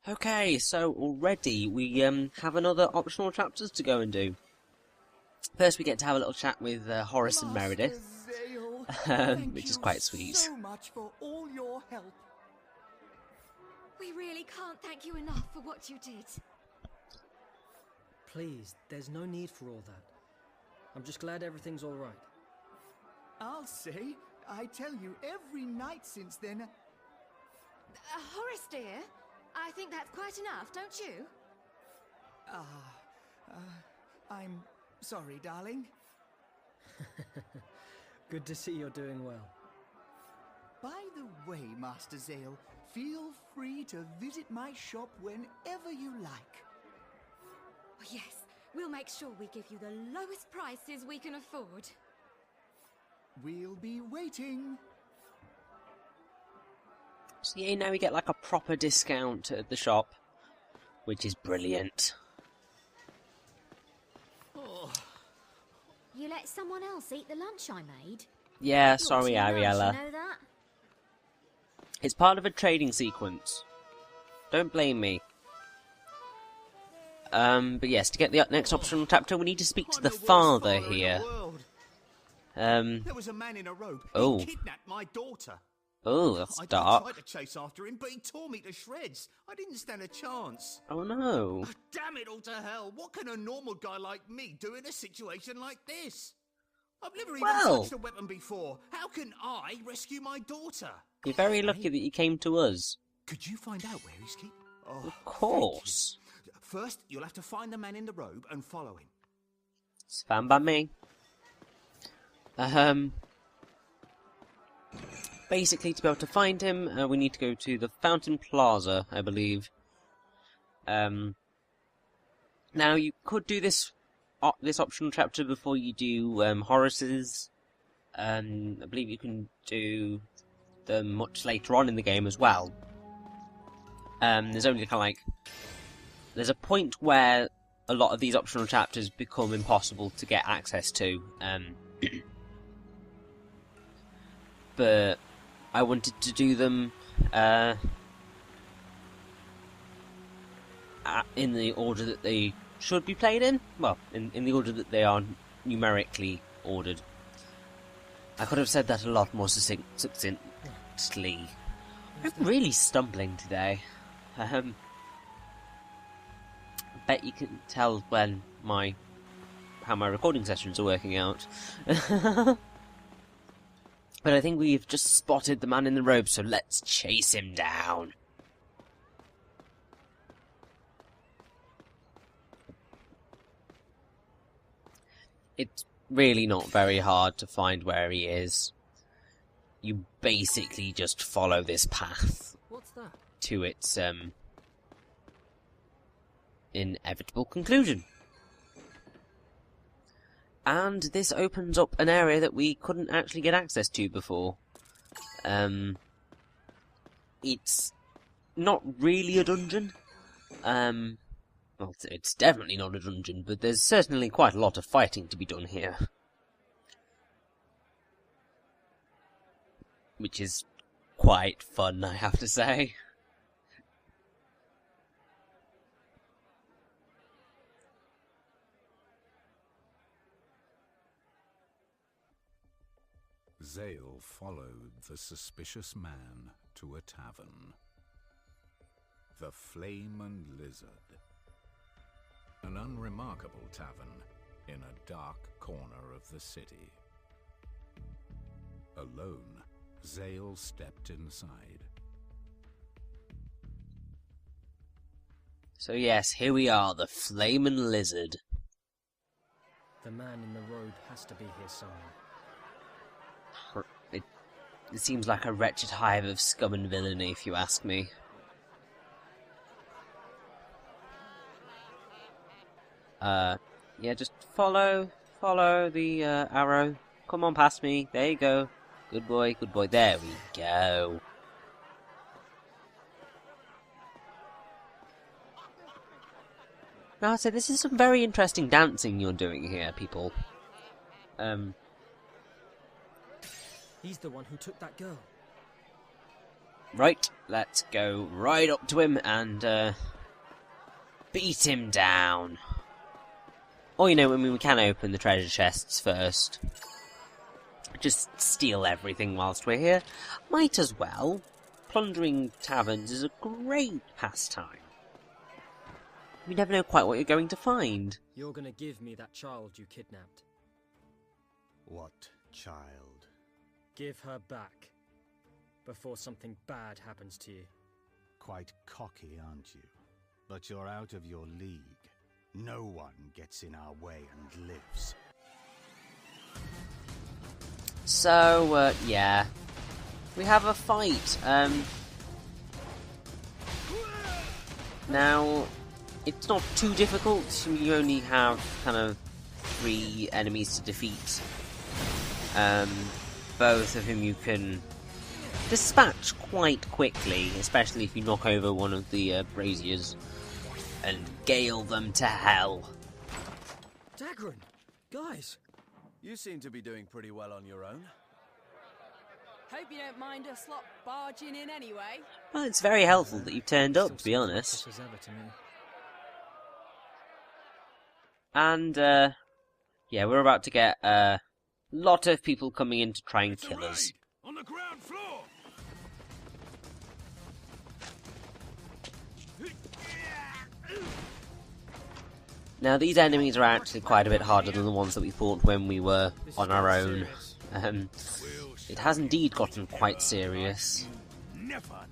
Okay, so already we have another optional chapters to go and do. First we get to have a little chat with Horace and Meredith, which is quite sweet. So much for all your help. We really can't thank you enough for what you did. Please, there's no need for all that. I'm just glad everything's all right. I'll say, I tell you, every night since then... Horace dear, I think that's quite enough, don't you? I'm sorry, darling. Good to see you're doing well. By the way, Master Zael, feel free to visit my shop whenever you like. Oh, yes, we'll make sure we give you the lowest prices we can afford. We'll be waiting. So yeah, now we get like a proper discount at the shop, which is brilliant. Oh. You let someone else eat the lunch I made? Yeah, You're sorry, too nice, Ariella. you know that? It's part of a trading sequence. Don't blame me. But yes, to get the next optional chapter, we need to speak to the father here. There was a man in a robe. Oh. He kidnapped my daughter. Oh, that's I dark. tried to chase after him, but he tore me to shreds. I didn't stand a chance. Oh no. Oh, damn it all to hell. What can a normal guy like me do in a situation like this? I've never even touched a weapon before. How can I rescue my daughter? You're very lucky that you came to us. Could you find out where he's kept? Oh, Of course. first, you'll have to find the man in the robe and follow him. It's fine by me. Basically, to be able to find him, we need to go to the Fountain Plaza, I believe. Now, you could do this optional chapter before you do Horace's. I believe you can do them much later on in the game as well. There's only kind of like... There's a point where a lot of these optional chapters become impossible to get access to. But I wanted to do them in the order that they should be played in. Well, in the order that they are numerically ordered. I could have said that a lot more succinctly. I'm really stumbling today. I bet you can tell when how my recording sessions are working out. But I think we've just spotted the man in the robe, so let's chase him down. It's really not very hard to find where he is. You basically just follow this path. What's that? To its inevitable conclusion. And this opens up an area that we couldn't actually get access to before. It's not really a dungeon. Well, it's definitely not a dungeon, but there's certainly quite a lot of fighting to be done here. Which is quite fun, I have to say. Zael followed the suspicious man to a tavern. The Flame and Lizard. An unremarkable tavern in a dark corner of the city. Alone, Zael stepped inside. So yes, here we are, the Flame and Lizard. The man in the robe has to be here somewhere. It seems like a wretched hive of scum and villainy, if you ask me. Yeah, just follow the arrow. Come on past me. There you go. Good boy, good boy. There we go. Now, I'd say this is some very interesting dancing you're doing here, people. He's the one who took that girl. Right, let's go right up to him and beat him down. Or, you know, I mean, we can open the treasure chests first. Just steal everything whilst we're here. Might as well. Plundering taverns is a great pastime. You never know quite what you're going to find. You're gonna give me that child you kidnapped. What child? Give her back. Before something bad happens to you. Quite cocky, aren't you? But you're out of your league. No one gets in our way and lives. So, yeah. We have a fight. Now, it's not too difficult. You only have kind of 3 enemies to defeat. Both of whom you can dispatch quite quickly, especially if you knock over one of the braziers and gale them to hell. Dagran! Guys! You seem to be doing pretty well on your own. Hope you don't mind us lot barging in anyway. Well, it's very helpful that you've turned up, to be honest. And, yeah, we're about to get a lot of people coming in to try and kill us. On the ground floor. Now, these enemies are actually quite a bit harder than the ones that we fought when we were on our own. It has indeed gotten quite serious. Never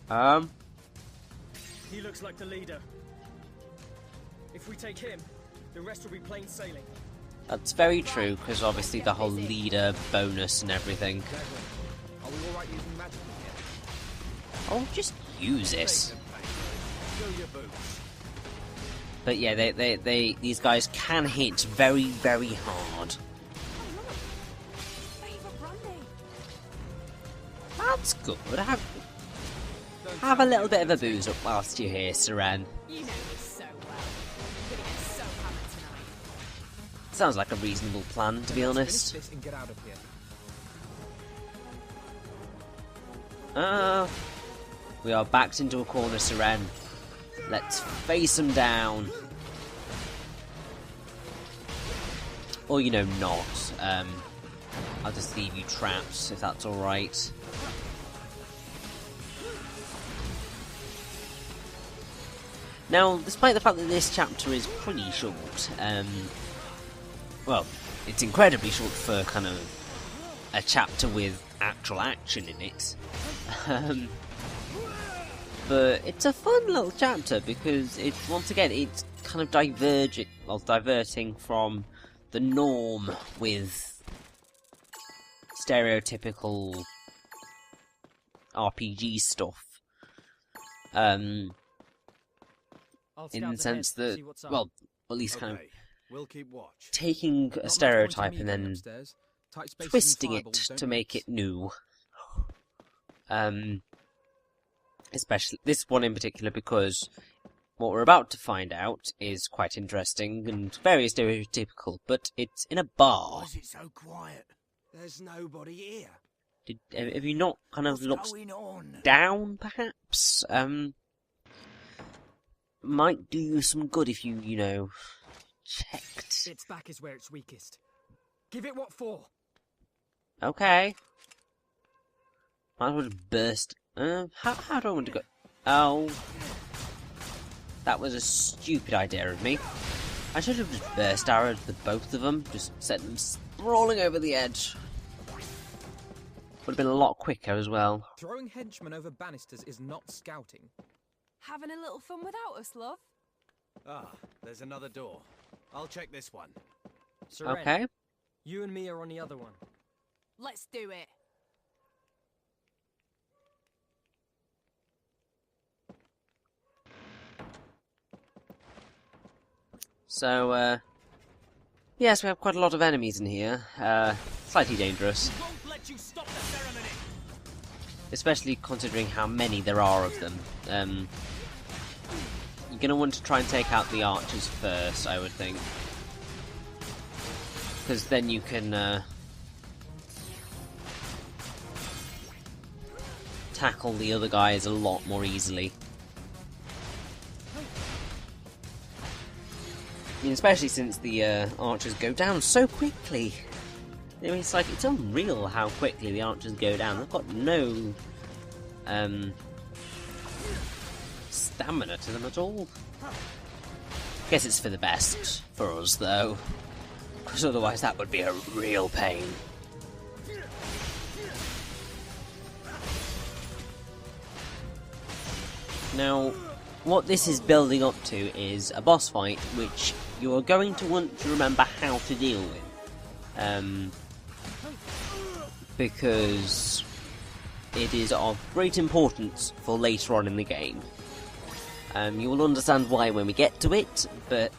know. He looks like the leader. If we take him, the rest will be plain sailing. That's very true, because obviously the whole leader bonus and everything. Are we all right using magic here? Oh, just use it. But yeah, these guys can hit very, very hard. That's good. Have a little bit of a booze up whilst you're here, Syrenne. You know this so well. You're gonna get so hammered tonight. Sounds like a reasonable plan, to be honest. Finish this and get out of here. We are backed into a corner, Syrenne. Let's face them down. Or, you know, not. I'll just leave you trapped, if that's alright. Now, despite the fact that this chapter is pretty short, well, it's incredibly short for kind of a chapter with actual action in it. But it's a fun little chapter because once again it's kind of diverting from the norm with stereotypical RPG stuff. In the sense that, well, at least kind of we'll keep watch. taking a stereotype and then twisting it to make it new. Especially this one in particular, because what we're about to find out is quite interesting and very stereotypical, but it's in a bar. Why is it so quiet? There's nobody here. Have you not kind of looked What's going on? down, perhaps? Might do you some good if you know, checked. Its back is where it's weakest. Give it what for? Okay. Might as well just burst. How do I want to go? Oh. That was a stupid idea of me. I should have just burst arrowed the both of them, just sent them sprawling over the edge. Would have been a lot quicker as well. Throwing henchmen over banisters is not scouting. Having a little fun without us, love? Ah, there's another door. I'll check this one. Syrenne, Okay. you and me are on the other one. Let's do it. So, yes, we have quite a lot of enemies in here. Slightly dangerous. Won't let you stop the ceremony. Especially considering how many there are of them. You're going to want to try and take out the archers first, I would think. Because then you can tackle the other guys a lot more easily. I mean, especially since the archers go down so quickly. I mean, it's like, it's unreal how quickly the archers go down. They've got no stamina to them at all. Guess it's for the best for us, though, because otherwise that would be a real pain. Now, what this is building up to is a boss fight, which you are going to want to remember how to deal with. Because it is of great importance for later on in the game. You will understand why when we get to it, but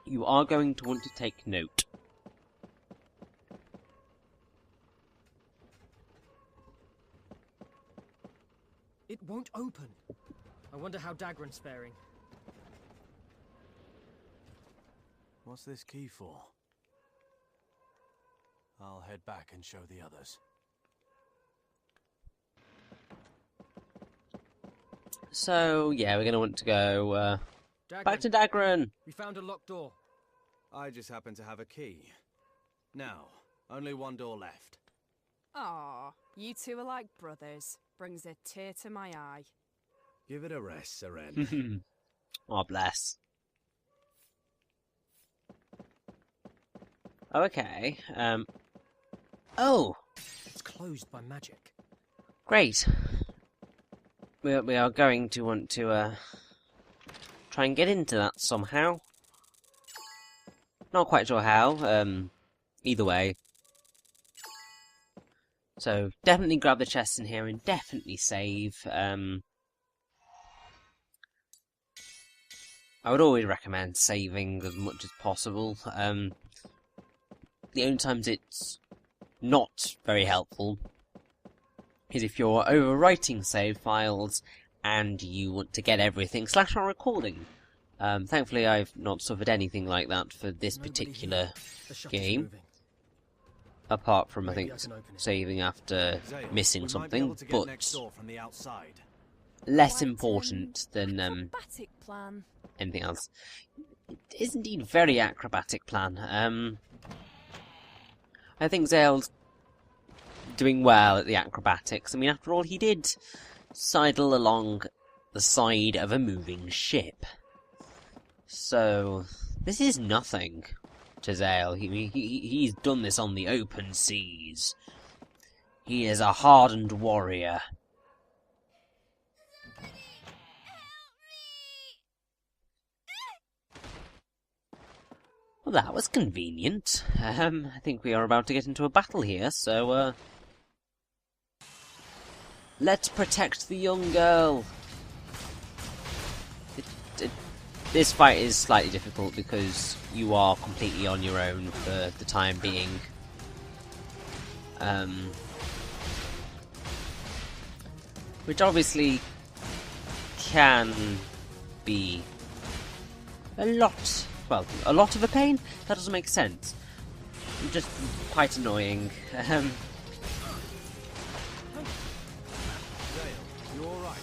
you are going to want to take note. It won't open. I wonder how Dagran's faring. What's this key for? I'll head back and show the others. So, yeah, we're going to want to go back to Dagran. We found a locked door. I just happen to have a key. Now, only one door left. Aw, you two are like brothers. Brings a tear to my eye. Give it a rest, Syrenne. Oh, bless. Okay, oh! It's closed by magic. Great. We are going to want to, try and get into that somehow. Not quite sure how, either way. So, definitely grab the chests in here and definitely save. I would always recommend saving as much as possible. The only times it's not very helpful is if you're overwriting save files and you want to get everything / on recording. Thankfully I've not suffered anything like that for this particular game. Apart from, I think, saving after missing something, but less important than anything else. It is indeed a very acrobatic plan. I think Zael's doing well at the acrobatics. I mean, after all, he did sidle along the side of a moving ship. So, this is nothing to Zael. He's done this on the open seas. He is a hardened warrior. Well, that was convenient. I think we are about to get into a battle here, so, let's protect the young girl. This fight is slightly difficult because you are completely on your own for the time being. Which obviously can be a lot of a pain? That doesn't make sense. Just quite annoying.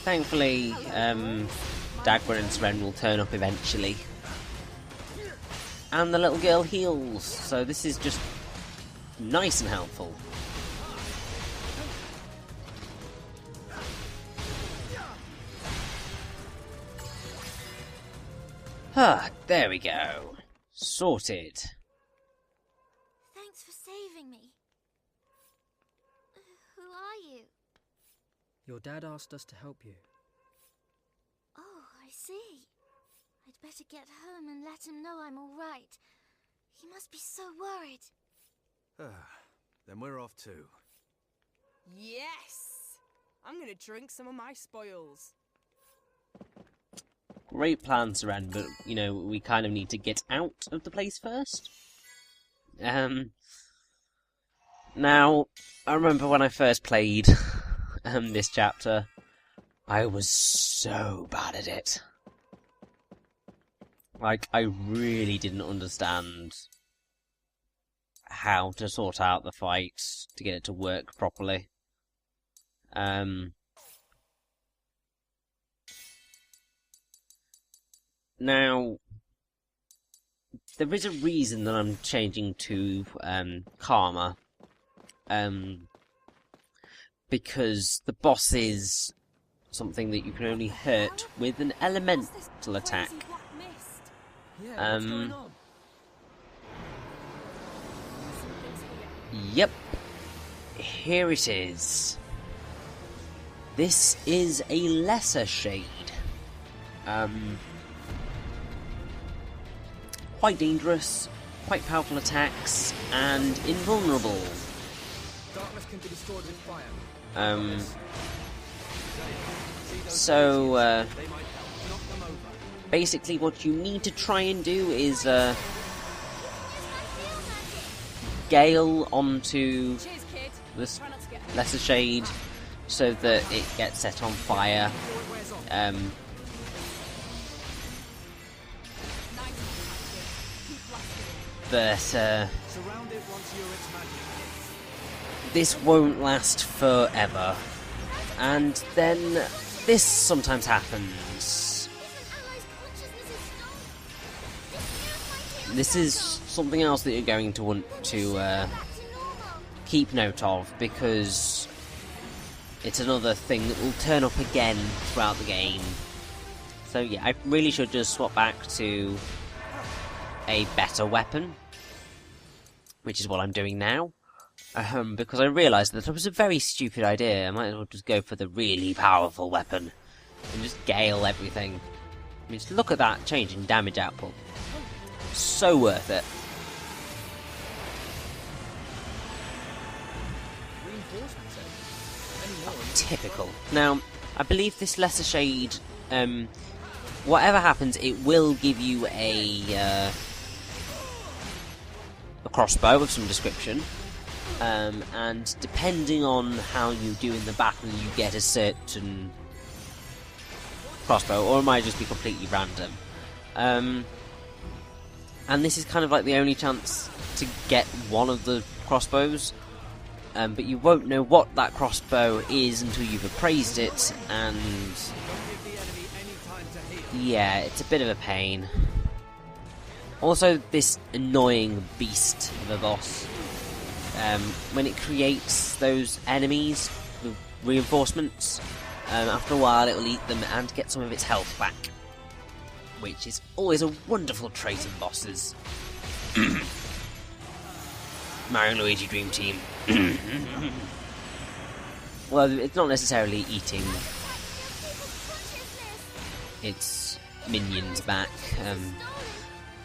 Thankfully, Dagran and Syrenne will turn up eventually. And the little girl heals, so this is just nice and helpful. Ah, there we go. Sorted. Thanks for saving me. Who are you? Your dad asked us to help you. Oh, I see. I'd better get home and let him know I'm all right. He must be so worried. Then we're off too. Yes! I'm gonna drink some of my spoils. Great plan, Syrenne, but, you know, we kind of need to get out of the place first. Now, I remember when I first played this chapter, I was so bad at it. Like, I really didn't understand how to sort out the fight to get it to work properly. Now, there is a reason that I'm changing to Karma. Because the boss is something that you can only hurt with an elemental attack. Yeah, what's going on? Yep. Here it is. This is a lesser shade. Quite dangerous, quite powerful attacks, and invulnerable. Darkness can be destroyed with fire. So, basically what you need to try and do is, gale onto this lesser shade so that it gets set on fire. But, this won't last forever. And then this sometimes happens. This is something else that you're going to want to keep note of, because it's another thing that will turn up again throughout the game. So yeah, I really should just swap back to a better weapon, which is what I'm doing now. Because I realised that it was a very stupid idea. I might as well just go for the really powerful weapon and just gale everything. I mean, just look at that change in damage output. So worth it. Oh, typical. Now, I believe this lesser shade, whatever happens, it will give you a crossbow of some description. And depending on how you do in the battle, you get a certain crossbow, or it might just be completely random. And this is kind of like the only chance to get one of the crossbows, but you won't know what that crossbow is until you've appraised it, and yeah, it's a bit of a pain. Also, this annoying beast of a boss. When it creates those enemies, the reinforcements, after a while it will eat them and get some of its health back, which is always a wonderful trait in bosses. Mario and Luigi Dream Team. Well, it's not necessarily eating its minions back,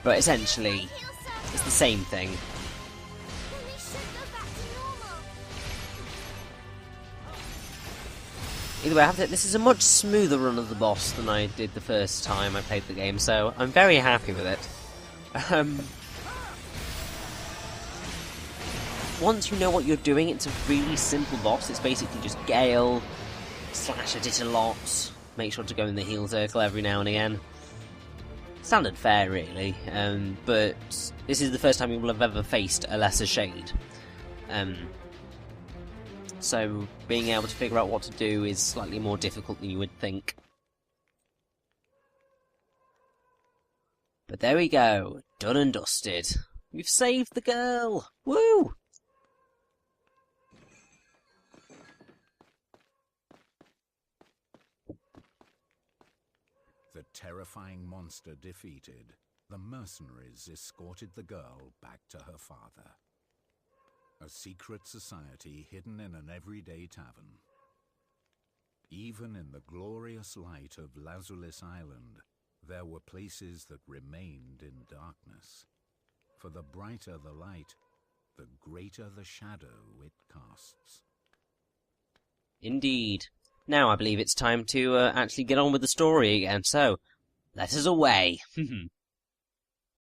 but essentially it's the same thing. Either way, I have to, this is a much smoother run of the boss than I did the first time I played the game, so I'm very happy with it. Once you know what you're doing, it's a really simple boss. It's basically just gale, slash at it a lot, make sure to go in the heal circle every now and again. Standard fare, really, but this is the first time you will have ever faced a lesser shade. So being able to figure out what to do is slightly more difficult than you would think. But there we go, done and dusted. We've saved the girl! Woo! The terrifying monster defeated, the mercenaries escorted the girl back to her father. A secret society hidden in an everyday tavern. Even in the glorious light of Lazulis Island, there were places that remained in darkness. For the brighter the light, the greater the shadow it casts. Indeed. Now I believe it's time to actually get on with the story again, so let us away.